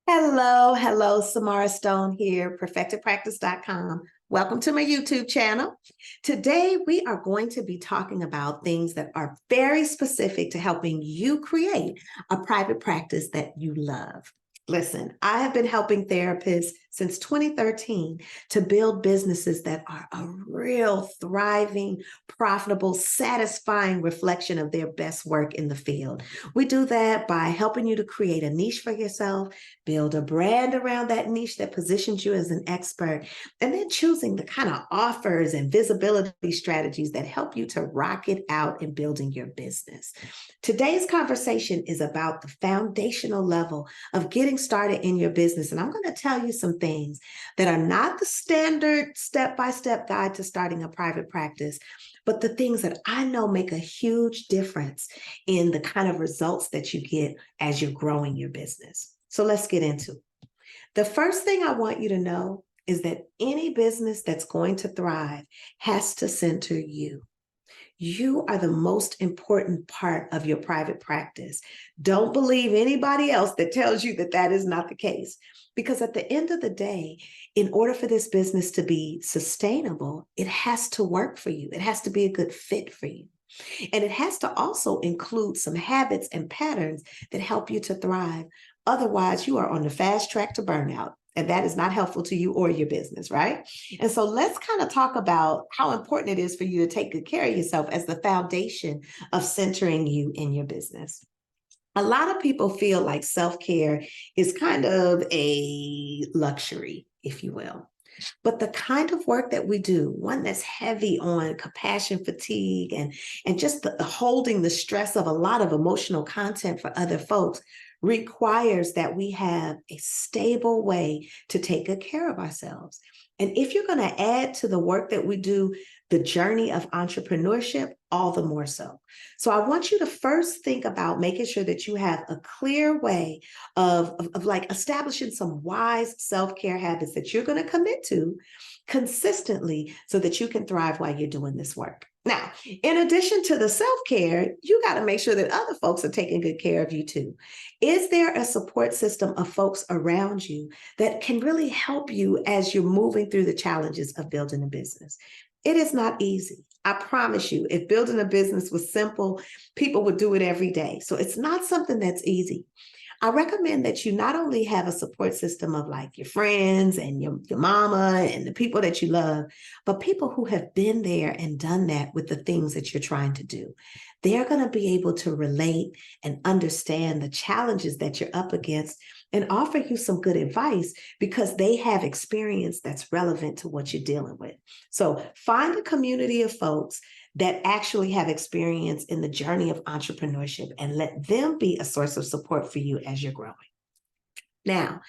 Hello, Samara Stone here, perfectedpractice.com. Welcome to my YouTube channel. Today, we are going to be talking about things that are very specific to helping you create a private practice that you love. Listen, I have been helping therapists since 2013 to build businesses that are a real thriving, profitable, satisfying reflection of their best work in the field. We do that by helping you to create a niche for yourself, build a brand around that niche that positions you as an expert, and then choosing the kind of offers and visibility strategies that help you to rock it out in building your business. Today's conversation is about the foundational level of getting started in your business. And I'm going to tell you some things that are not the standard step-by-step guide to starting a private practice, but the things that I know make a huge difference in the kind of results that you get as you're growing your business. So let's get into it. The first thing I want you to know is that any business that's going to thrive has to center you. You are the most important part of your private practice. Don't believe anybody else that tells you that that is not the case. Because at the end of the day, in order for this business to be sustainable, it has to work for you. It has to be a good fit for you. And it has to also include some habits and patterns that help you to thrive. Otherwise, you are on the fast track to burnout. And that is not helpful to you or your business, right? And so let's kind of talk about how important it is for you to take good care of yourself as the foundation of centering you in your business. A lot of people feel like self-care is kind of a luxury, if you will. But the kind of work that we do, one that's heavy on compassion fatigue and just the holding the stress of a lot of emotional content for other folks, requires that we have a stable way to take good care of ourselves. And if you're going to add to the work that we do, the journey of entrepreneurship, all the more so. So I want you to first think about making sure that you have a clear way of like establishing some wise self-care habits that you're going to commit to consistently so that you can thrive while you're doing this work. Now, in addition to the self-care, you got to make sure that other folks are taking good care of you too. Is there a support system of folks around you that can really help you as you're moving through the challenges of building a business? It is not easy. I promise you, if building a business was simple, people would do it every day. So it's not something that's easy. I recommend that you not only have a support system of like your friends and your mama and the people that you love, but people who have been there and done that with the things that you're trying to do. They're going to be able to relate and understand the challenges that you're up against and offer you some good advice because they have experience that's relevant to what you're dealing with. So find a community of folks that actually have experience in the journey of entrepreneurship and let them be a source of support for you as you're growing. Now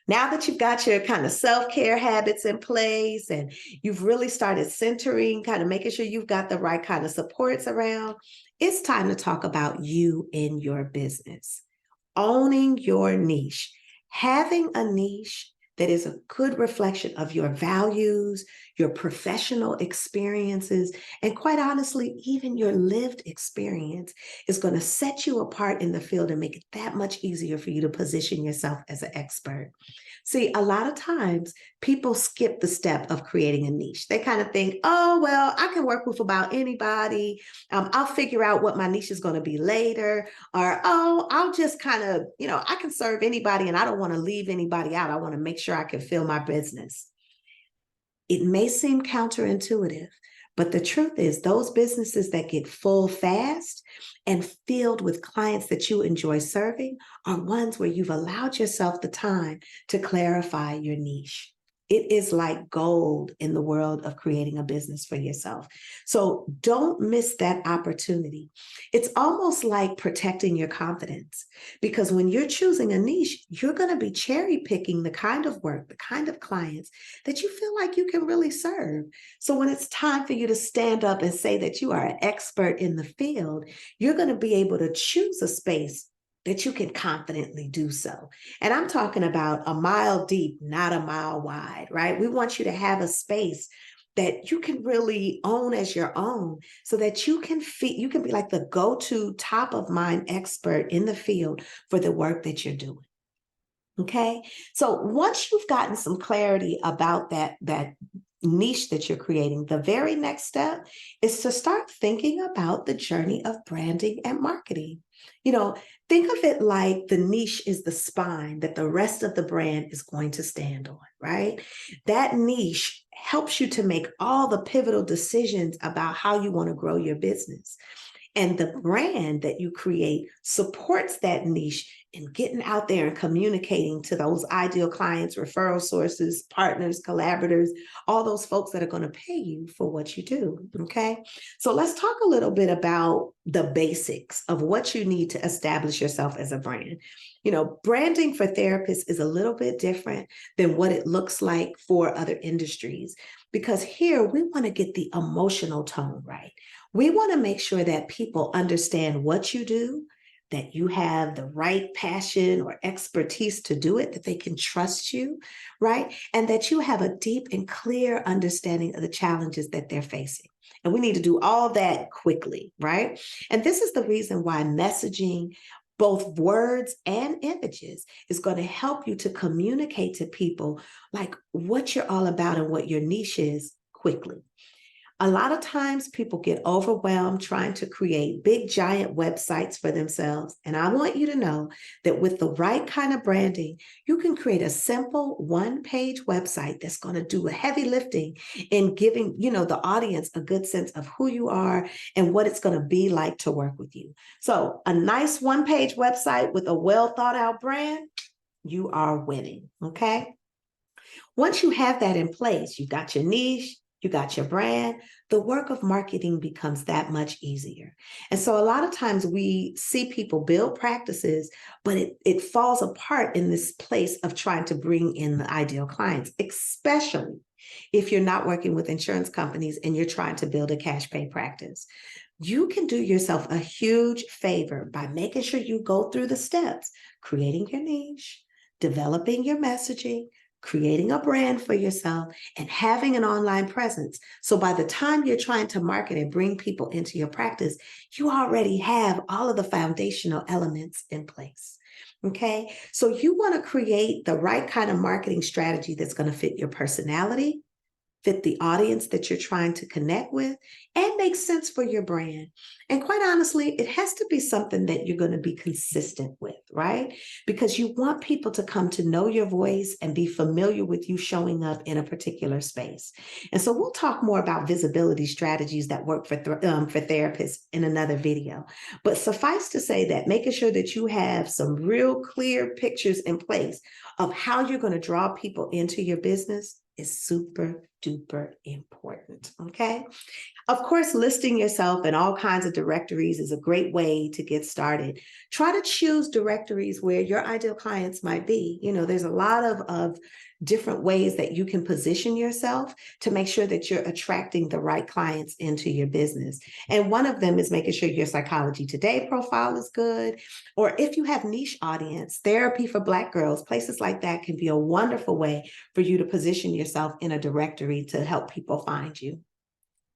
that you've got your kind of self-care habits in place and you've really started centering, kind of making sure you've got the right kind of supports around, it's time to talk about you in your business. Owning your niche. Having a niche that is a good reflection of your values, your professional experiences, and quite honestly, even your lived experience is going to set you apart in the field and make it that much easier for you to position yourself as an expert. See, a lot of times people skip the step of creating a niche. They kind of think, oh, well, I can work with about anybody. I'll figure out what my niche is going to be later. Or, oh, I'll just kind of, I can serve anybody and I don't want to leave anybody out. I want to make sure I can fill my business. It may seem counterintuitive, but the truth is those businesses that get full fast and filled with clients that you enjoy serving are ones where you've allowed yourself the time to clarify your niche. It is like gold in the world of creating a business for yourself. So don't miss that opportunity. It's almost like protecting your confidence because when you're choosing a niche, you're going to be cherry picking the kind of work, the kind of clients that you feel like you can really serve. So when it's time for you to stand up and say that you are an expert in the field, you're going to be able to choose a space that you can confidently do so. And I'm talking about a mile deep, not a mile wide, right? We want you to have a space that you can really own as your own so that you can be like the go-to top of mind expert in the field for the work that you're doing. Okay. So once you've gotten some clarity about that niche that you're creating, the very next step is to start thinking about the journey of branding and marketing. You know, think of it like the niche is the spine that the rest of the brand is going to stand on, right? That niche helps you to make all the pivotal decisions about how you want to grow your business. And the brand that you create supports that niche in getting out there and communicating to those ideal clients, referral sources, partners, collaborators, all those folks that are going to pay you for what you do. Okay. So let's talk a little bit about the basics of what you need to establish yourself as a brand. You know, branding for therapists is a little bit different than what it looks like for other industries, because here we want to get the emotional tone right. We want to make sure that people understand what you do, that you have the right passion or expertise to do it, that they can trust you, right? And that you have a deep and clear understanding of the challenges that they're facing. And we need to do all that quickly, right? And this is the reason why messaging, both words and images, is going to help you to communicate to people like what you're all about and what your niche is quickly. A lot of times people get overwhelmed trying to create big, giant websites for themselves. And I want you to know that with the right kind of branding, you can create a simple one-page website that's going to do a heavy lifting in giving, the audience a good sense of who you are and what it's going to be like to work with you. So a nice one-page website with a well thought out brand, you are winning. Okay. Once you have that in place, you got your niche, you got your brand, the work of marketing becomes that much easier. And so a lot of times we see people build practices, but it falls apart in this place of trying to bring in the ideal clients, especially if you're not working with insurance companies and you're trying to build a cash pay practice. You can do yourself a huge favor by making sure you go through the steps, creating your niche, developing your messaging, creating a brand for yourself, and having an online presence. So by the time you're trying to market and bring people into your practice, you already have all of the foundational elements in place. Okay. So you want to create the right kind of marketing strategy that's going to fit your personality, fit the audience that you're trying to connect with, and make sense for your brand. And quite honestly, it has to be something that you're going to be consistent with, right? Because you want people to come to know your voice and be familiar with you showing up in a particular space. And so we'll talk more about visibility strategies that work for therapists in another video. But suffice to say that making sure that you have some real clear pictures in place of how you're going to draw people into your business is super duper important. Okay. Of course, listing yourself in all kinds of directories is a great way to get started. Try to choose directories where your ideal clients might be. There's a lot of different ways that you can position yourself to make sure that you're attracting the right clients into your business. And one of them is making sure your Psychology Today profile is good. Or if you have niche audience, therapy for Black girls, places like that can be a wonderful way for you to position yourself in a directory to help people find you.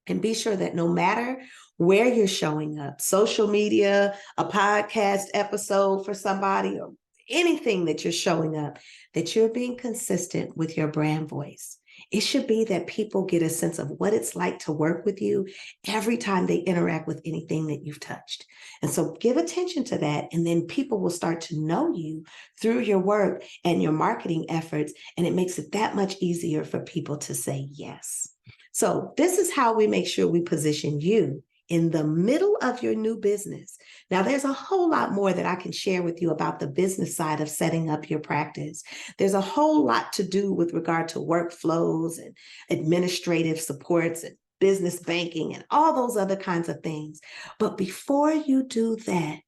And be sure that no matter where you're showing up, social media, a podcast episode for somebody, or anything that you're showing up, that you're being consistent with your brand voice. It should be that people get a sense of what it's like to work with you every time they interact with anything that you've touched. And so give attention to that. And then people will start to know you through your work and your marketing efforts. And it makes it that much easier for people to say yes. So this is how we make sure we position you in the middle of your new business. Now, there's a whole lot more that I can share with you about the business side of setting up your practice. There's a whole lot to do with regard to workflows and administrative supports and business banking and all those other kinds of things. But before you do that,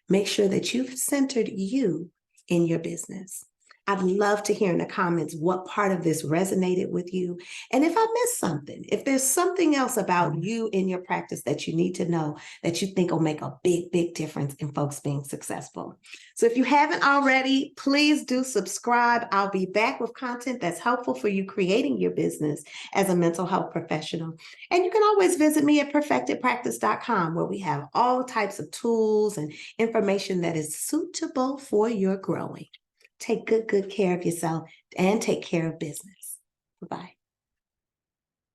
make sure that you've centered you in your business. I'd love to hear in the comments what part of this resonated with you. And if I missed something, if there's something else about you in your practice that you need to know that you think will make a big, big difference in folks being successful. So if you haven't already, please do subscribe. I'll be back with content that's helpful for you creating your business as a mental health professional. And you can always visit me at perfectedpractice.com, where we have all types of tools and information that is suitable for your growing. Take good care of yourself and take care of business. Bye-bye.